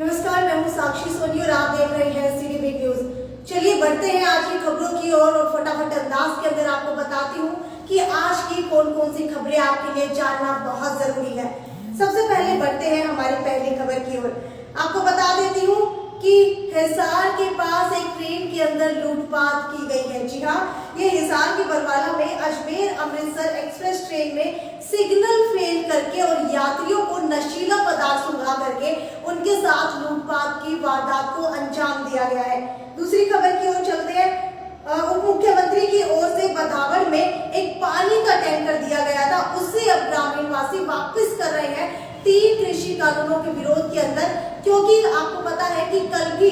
नमस्कार, मैं हूं साक्षी सोनी और आप देख रहे हैं सिटी बिग न्यूज। चलिए बढ़ते हैं आज की खबरों की ओर और फटाफट अंदाज के अंदर आपको बताती हूं कि आज की कौन कौन सी खबरें आपके लिए जानना बहुत जरूरी है। सबसे पहले बढ़ते हैं हमारी पहली खबर की ओर। आपको बता देती हूँ कि हिसार के पास एक ट्रेन के अंदर लूटपाट की गई है। जी हाँ, ये हिसार के बरवाला में अजमेर अमृतसर एक्सप्रेस ट्रेन में सिग्नल फेल करके और यात्रियों को नशीला पदार्थ सुंघा करके उनके साथ लूटपाट की वारदात को अंजाम दिया गया है। दूसरी खबर की ओर चलते हैं। उप मुख्यमंत्री की ओर से बधावड़ में एक पानी का टैंकर दिया गया था, उससे अब ग्रामीणवासी वापस कर रहे हैं 3 कृषि कानूनों के विरोध के अंदर, क्योंकि आपको पता है कि कल भी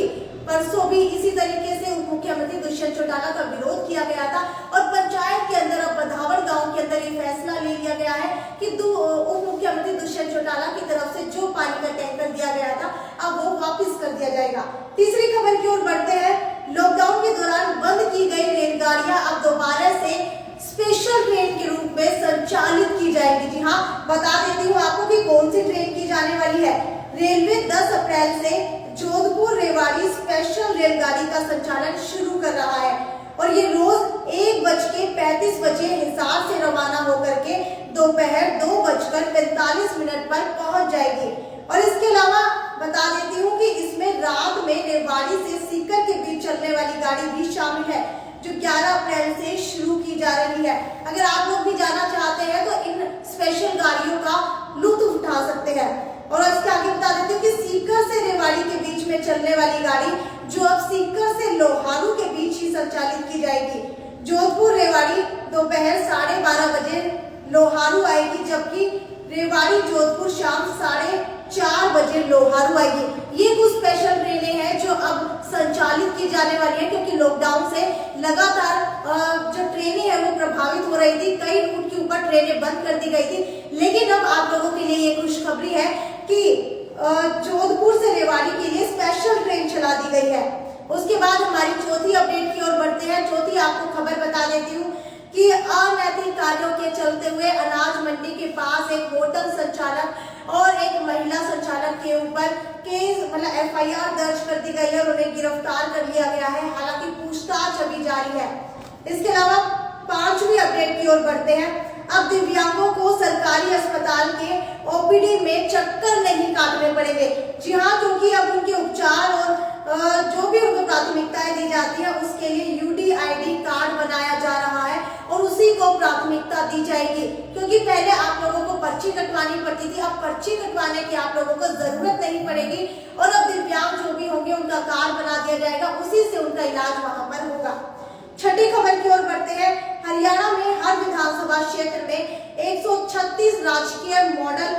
परसों भी इसी तरीके से उप मुख्यमंत्री दुष्यंत चौटाला का विरोध किया गया था और पंचायत के अंदर अब बधावड़ गांव के अंदर ये फैसला ले लिया गया है कि उप मुख्यमंत्री दुष्यंत चौटाला की तरफ से जो पानी का टैंकर दिया गया था अब वो वापस कर दिया जाएगा। तीसरी खबर की ओर बढ़ते हैं। लॉकडाउन के दौरान बंद की गई रेलगाड़ियां अब दोबारा से स्पेशल ट्रेन के रूप में संचालित की जाएगी। जी हाँ, बता देती हूँ आपको कि कौन सी ट्रेन की जाने वाली है। रेलवे 10 अप्रैल से जोधपुर रेवाड़ी स्पेशल रेलगाड़ी का संचालन शुरू कर रहा है और ये रोज 1:35 बजे हिसार से रवाना होकर के दोपहर 2:45 पर पहुंच जाएगी। और इसके अलावा बता देती हूँ कि इसमें रात में रेवाड़ी से सीकर के बीच चलने वाली गाड़ी भी शामिल है, जो 11 अप्रैल से शुरू की जा रही है। अगर आप लोग भी जाना चाहते हैं तो इन स्पेशल गाड़ियों का लुत्फ उठा सकते हैं। और इसके आगे बता देती हूँ कि सीकर से रेवाड़ी के बीच में चलने वाली गाड़ी जो अब सीकर से लोहारू के बीच ही संचालित की जाएगी। जोधपुर रेवाड़ी दोपहर 12:30 बजे लोहारू आएगी, जबकि रेवाड़ी जोधपुर शाम 4:30 बजे लोहारू आएगी। ये कुछ स्पेशल ट्रेनें हैं जो अब संचालित की जाने वाली है, क्योंकि लॉकडाउन से लगातार जो ट्रेनें हैं वो प्रभावित हो रही थी। कई रूट के ऊपर ट्रेनें बंद कर दी गई थी, लेकिन अब आप लोगों के लिए ये खुशखबरी है कि जोधपुर से रेवाड़ी के लिए स्पेशल ट्रेन चला दी गई है। उसके बाद हमारी चौथी अपडेट की ओर बढ़ते हैं। चौथी आपको खबर बता देती हूँ कि अनैतिक कार्यों के चलते हुए अनाज मंडी के पास एक होटल संचालक और एक महिला संचालक के ऊपर केस FIR दर्ज कर दी गई है और उन्हें गिरफ्तार कर लिया गया है। हालांकि पूछताछ अभी जारी है। इसके अलावा 5वीं अपडेट की ओर बढ़ते हैं। अब दिव्यांगों को सरकारी अस्पताल के OPD में चक्कर नहीं काटने पड़ेंगे। जी हाँ, क्योंकि अब उनके उपचार और जो भी उनको प्राथमिकताएं दी जाती है उसके लिए UDID कार्ड बनाया जा रहा है और उसी को प्राथमिकता दी जाएगी। क्योंकि पहले आप लोगों को पर्ची कटवानी पड़ती थी, अब पर्ची कटवाने की आप लोगों को जरूरत नहीं पड़ेगी और अब दिव्यांग जो भी होंगे उनका कार्ड बना दिया जाएगा, उसी से उनका इलाज वहां पर होगा। छठी खबर की ओर बढ़ते हैं। हरियाणा में हर विधानसभा क्षेत्र में 136 राजकीय मॉडल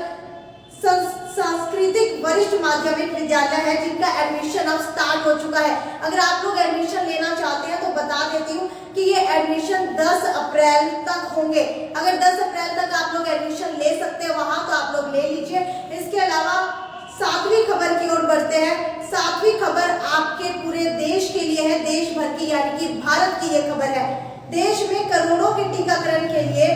सांस्कृतिक वरिष्ठ माध्यमिक विद्यालय है, जिनका एडमिशन अब स्टार्ट हो चुका है। अगर आप लोग एडमिशन लेना चाहते हैं तो बता देती हूँ कि ये एडमिशन 10 अप्रैल तक होंगे। अगर 10 अप्रैल तक आप लोग एडमिशन ले सकते हैं वहां तो आप लोग ले लीजिए। इसके अलावा 7वीं खबर की ओर बढ़ते हैं। 7वीं खबर आपके पूरे देश के लिए है, देश भर की, यानी कि भारत की ये खबर है। देश में करोड़ों के टीकाकरण के लिए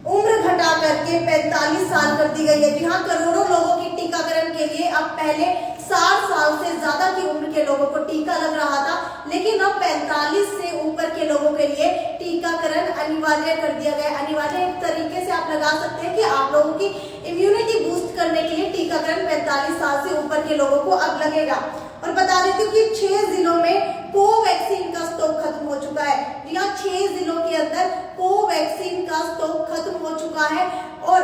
उम्र घटा करके 45 साल कर दी गई है। जी हाँ, करोड़ों लोगों की टीकाकरण के लिए अब पहले 60 साल से ज्यादा की उम्र के लोगों को टीका लग रहा था, लेकिन अब 45 से ऊपर के लोगों के लिए टीकाकरण अनिवार्य कर दिया गया। अनिवार्य एक तरीके से आप लगा सकते हैं कि आप लोगों की इम्यूनिटी बूस्ट करने के लिए टीकाकरण 45 साल से ऊपर के लोगों को अब लगेगा। और बता देती हूँ कि 6 जिलों में कोवैक्सीन का स्टॉक खत्म हो चुका है। जी हाँ, 6 जिलों के अंदर कोवैक्सीन का स्टॉक खत्म हो चुका है। और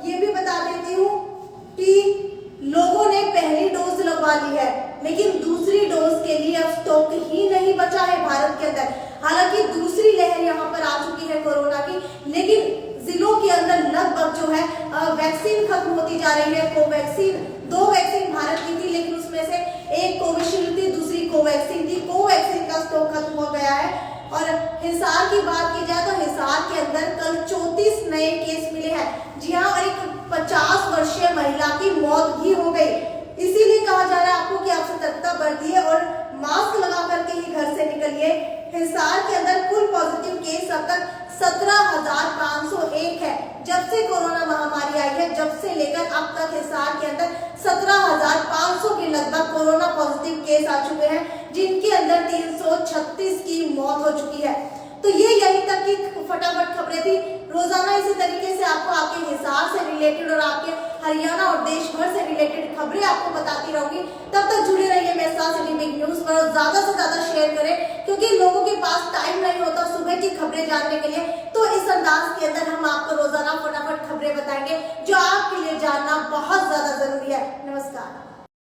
ये भी बता देती हूँ कि लोगों ने पहली डोज लगवा ली है, लेकिन दूसरी डोज के लिए अब स्टॉक ही नहीं बचा है भारत के अंदर। हालांकि दूसरी लहर यहाँ पर आ चुकी है कोरोना की, लेकिन जिलों के अंदर लगभग जो है वैक्सीन खत्म होती जा रही है। कोवैक्सीन 2 वैक्सीन भारत की थी, लेकिन उसमें से एक कोविशील्ड थी, दूसरी कोवैक्सीन थी। कोवैक्सीन का स्टॉक खत्म हो गया है। और हिसार की बात की जाए तो हिसार के अंदर कल 34 नए केस मिले हैं। जी हाँ, और एक 50 वर्षीय महिला की मौत भी हो गई। इसीलिए कहा जा रहा है आपको कि आप सतर्कता बरतिए और मास्क लगा करके ही घर से निकलिए। हिसार के अंदर कुल पॉजिटिव केस अब तक 17,501 है। जब से कोरोना महामारी आई है, जब से लेकर अब तक हिसार के अंदर 17,500 के कोरोना पॉजिटिव केस आ चुके हैं, जिनके अंदर 336 की मौत हो चुकी है। तो ये यहीं तक की फटाफट खबरें थी। रोजाना इसी तरीके से आपको आपके हिसार से रिलेटेड और आपके हरियाणा और देश भर से रिलेटेड खबरें आपको बताती रहूंगी। तब तक जुड़े रहिए मेरे साथ सिटी बिग न्यूज पर और ज्यादा से ज्यादा शेयर करें, क्योंकि लोगों के पास टाइम नहीं होता सुबह की खबरें जानने के लिए। तो इस अंदाज के अंदर हम आपको रोजाना फटाफट खबरें बताएंगे जो आपके लिए जानना बहुत ज्यादा जरूरी है। नमस्कार।